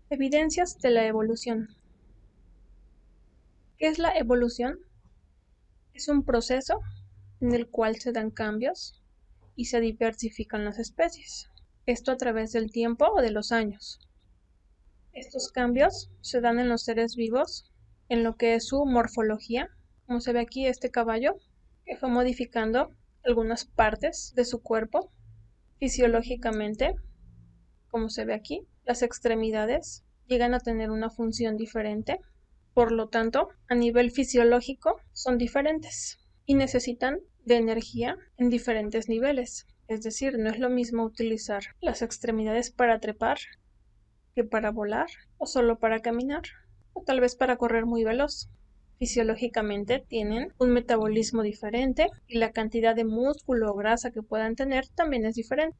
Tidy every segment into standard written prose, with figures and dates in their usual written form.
Evidencias de la evolución. ¿Qué es la evolución? Es un proceso en el cual se dan cambios y se diversifican las especies. Esto a través del tiempo o de los años. Estos cambios se dan en los seres vivos, en lo que es su morfología, como se ve aquí este caballo, que fue modificando algunas partes de su cuerpo. Fisiológicamente, como se ve aquí, las extremidades llegan a tener una función diferente. Por lo tanto, a nivel fisiológico son diferentes y necesitan de energía en diferentes niveles. Es decir, no es lo mismo utilizar las extremidades para trepar que para volar o solo para caminar o tal vez para correr muy veloz. Fisiológicamente tienen un metabolismo diferente y la cantidad de músculo o grasa que puedan tener también es diferente.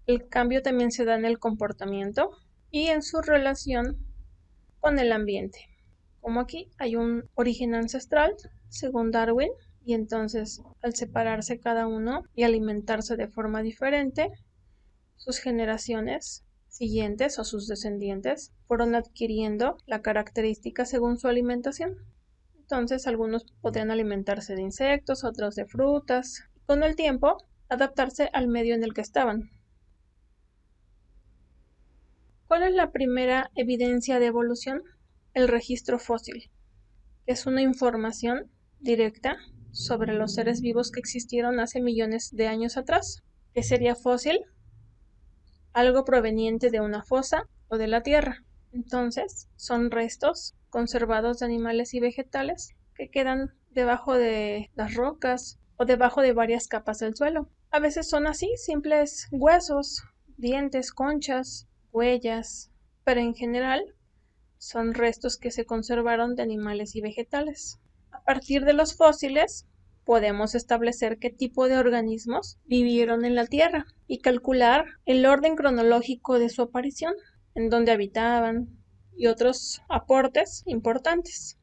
El cambio también se da en el comportamiento y en su relación con el ambiente. Como aquí hay un origen ancestral, según Darwin, y entonces al separarse cada uno y alimentarse de forma diferente, sus generaciones siguientes o sus descendientes fueron adquiriendo la característica según su alimentación. Entonces algunos podrían alimentarse de insectos, otros de frutas, y con el tiempo adaptarse al medio en el que estaban. ¿Cuál es la primera evidencia de evolución? El registro fósil. Es una información directa sobre los seres vivos que existieron hace millones de años atrás. ¿Qué sería fósil? Algo proveniente de una fosa o de la tierra. Entonces, son restos conservados de animales y vegetales que quedan debajo de las rocas o debajo de varias capas del suelo. A veces son así, simples huesos, dientes, conchas, huellas, pero en general son restos que se conservaron de animales y vegetales. A partir de los fósiles, podemos establecer qué tipo de organismos vivieron en la Tierra y calcular el orden cronológico de su aparición, en dónde habitaban y otros aportes importantes.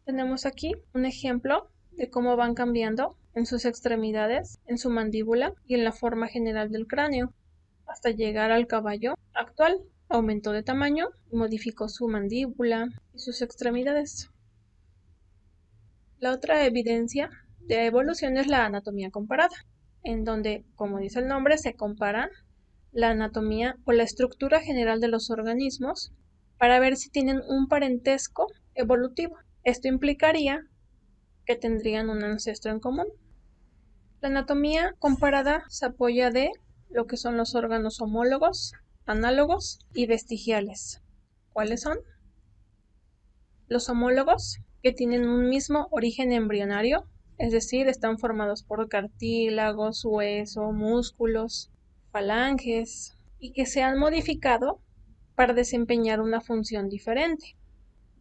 Tenemos aquí un ejemplo de cómo van cambiando en sus extremidades, en su mandíbula y en la forma general del cráneo, hasta llegar al caballo actual. Aumentó de tamaño, modificó su mandíbula y sus extremidades. La otra evidencia de evolución es la anatomía comparada, en donde, como dice el nombre, se compara la anatomía o la estructura general de los organismos para ver si tienen un parentesco evolutivo. Esto implicaría que tendrían un ancestro en común. La anatomía comparada se apoya de lo que son los órganos homólogos, análogos y vestigiales. ¿Cuáles son? Los homólogos, que tienen un mismo origen embrionario, es decir, están formados por cartílagos, hueso, músculos, falanges, y que se han modificado para desempeñar una función diferente,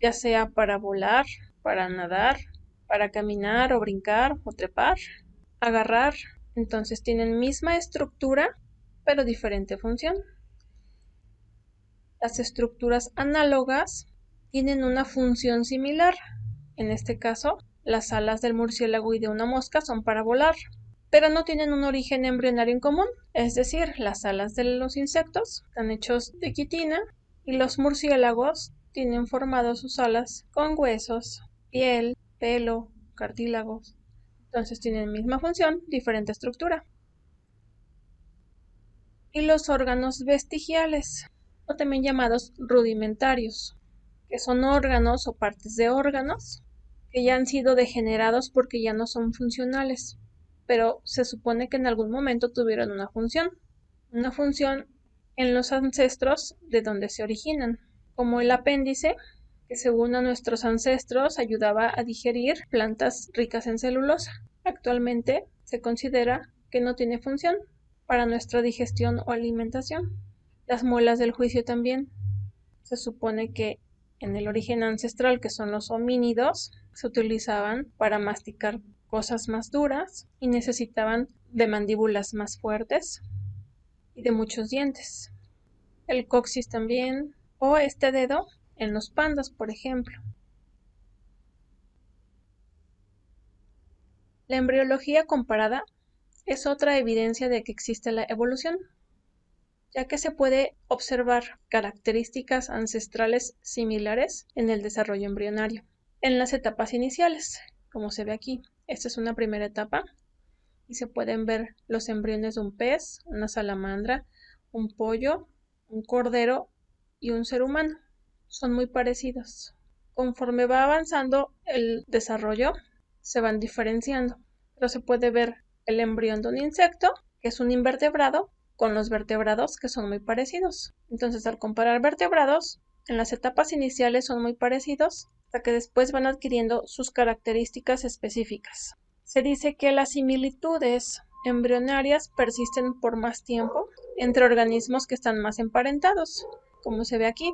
ya sea para volar, para nadar, para caminar o brincar o trepar, agarrar. Entonces tienen misma estructura, pero diferente función. Las estructuras análogas tienen una función similar. En este caso, las alas del murciélago y de una mosca son para volar, pero no tienen un origen embrionario en común. Es decir, las alas de los insectos están hechos de quitina y los murciélagos tienen formados sus alas con huesos, piel, pelo, cartílagos. Entonces tienen misma función, diferente estructura. Y los órganos vestigiales, o también llamados rudimentarios, que son órganos o partes de órganos que ya han sido degenerados porque ya no son funcionales, pero se supone que en algún momento tuvieron una función en los ancestros de donde se originan, como el apéndice, que según a nuestros ancestros ayudaba a digerir plantas ricas en celulosa. Actualmente se considera que no tiene función para nuestra digestión o alimentación. Las muelas del juicio también. Se supone que en el origen ancestral, que son los homínidos, se utilizaban para masticar cosas más duras y necesitaban de mandíbulas más fuertes y de muchos dientes. El coxis también, o este dedo en los pandas, por ejemplo. La embriología comparada es otra evidencia de que existe la evolución. ya que se puede observar características ancestrales similares en el desarrollo embrionario. En las etapas iniciales, como se ve aquí, esta es una primera etapa y se pueden ver los embriones de un pez, una salamandra, un pollo, un cordero y un ser humano. Son muy parecidos. Conforme va avanzando el desarrollo, se van diferenciando, pero se puede ver el embrión de un insecto, que es un invertebrado, con los vertebrados, que son muy parecidos. Entonces, al comparar vertebrados, en las etapas iniciales son muy parecidos, hasta que después van adquiriendo sus características específicas. Se dice que las similitudes embrionarias persisten por más tiempo entre organismos que están más emparentados, como se ve aquí,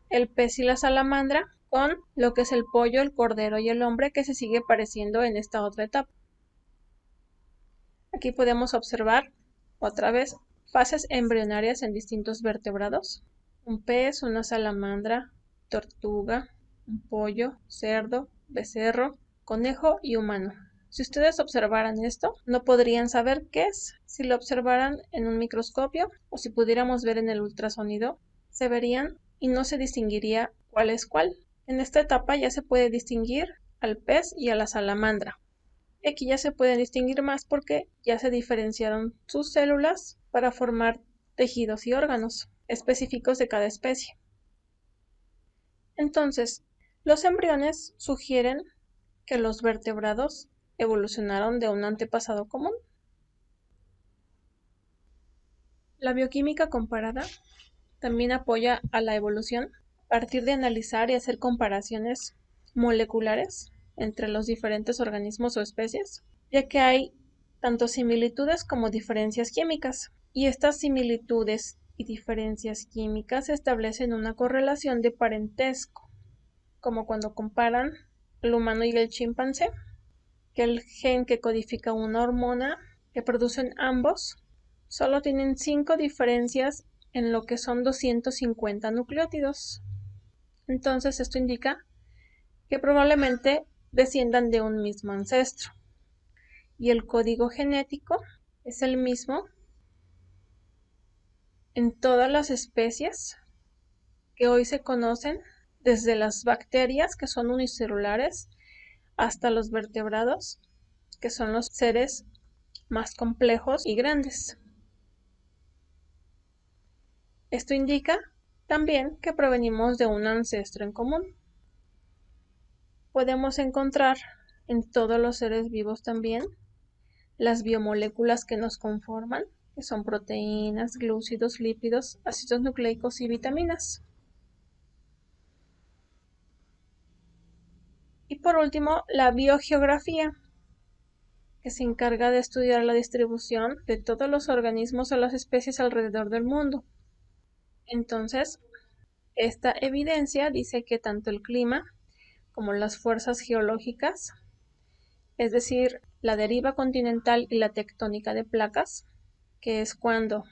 el pez y la salamandra, con lo que es el pollo, el cordero y el hombre, que se sigue pareciendo en esta otra etapa. Aquí podemos observar otra vez fases embrionarias en distintos vertebrados: un pez, una salamandra, tortuga, un pollo, cerdo, becerro, conejo y humano. Si ustedes observaran esto, no podrían saber qué es. Si lo observaran en un microscopio o si pudiéramos ver en el ultrasonido, se verían y no se distinguiría cuál es cuál. En esta etapa ya se puede distinguir al pez y a la salamandra. Aquí ya se pueden distinguir más porque ya se diferenciaron sus células para formar tejidos y órganos específicos de cada especie. Entonces, los embriones sugieren que los vertebrados evolucionaron de un antepasado común. La bioquímica comparada también apoya a la evolución a partir de analizar y hacer comparaciones moleculares entre los diferentes organismos o especies, ya que hay tanto similitudes como diferencias químicas, y estas similitudes y diferencias químicas establecen una correlación de parentesco, como cuando comparan el humano y el chimpancé, que el gen que codifica una hormona que producen ambos solo tienen 5 diferencias en lo que son 250 nucleótidos. Entonces esto indica que probablemente desciendan de un mismo ancestro. Y el código genético es el mismo en todas las especies que hoy se conocen, desde las bacterias, que son unicelulares, hasta los vertebrados, que son los seres más complejos y grandes. Esto indica también que provenimos de un ancestro en común. Podemos encontrar en todos los seres vivos también las biomoléculas que nos conforman, que son proteínas, glúcidos, lípidos, ácidos nucleicos y vitaminas. Y por último, la biogeografía, que se encarga de estudiar la distribución de todos los organismos o las especies alrededor del mundo. Entonces, esta evidencia dice que tanto el clima como las fuerzas geológicas, es decir, la deriva continental y la tectónica de placas, que es cuando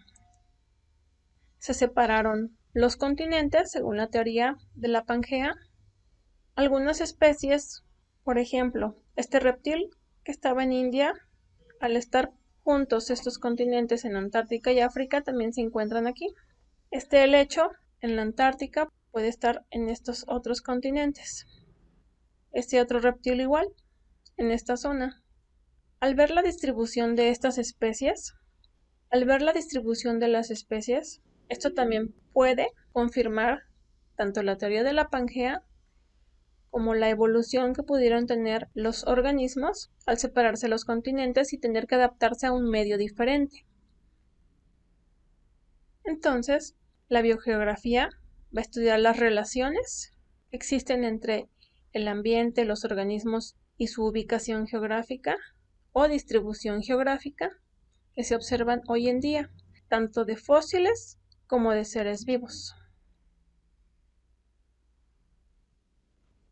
se separaron los continentes según la teoría de la Pangea. Algunas especies, por ejemplo, este reptil que estaba en India, al estar juntos estos continentes en Antártica y África, también se encuentran aquí. Este helecho en la Antártica puede estar en estos otros continentes. Este otro reptil igual, en esta zona. Al ver la distribución de estas especies, esto también puede confirmar tanto la teoría de la Pangea como la evolución que pudieron tener los organismos al separarse los continentes y tener que adaptarse a un medio diferente. Entonces, la biogeografía va a estudiar las relaciones que existen entre el ambiente, los organismos y su ubicación geográfica o distribución geográfica que se observan hoy en día, tanto de fósiles como de seres vivos.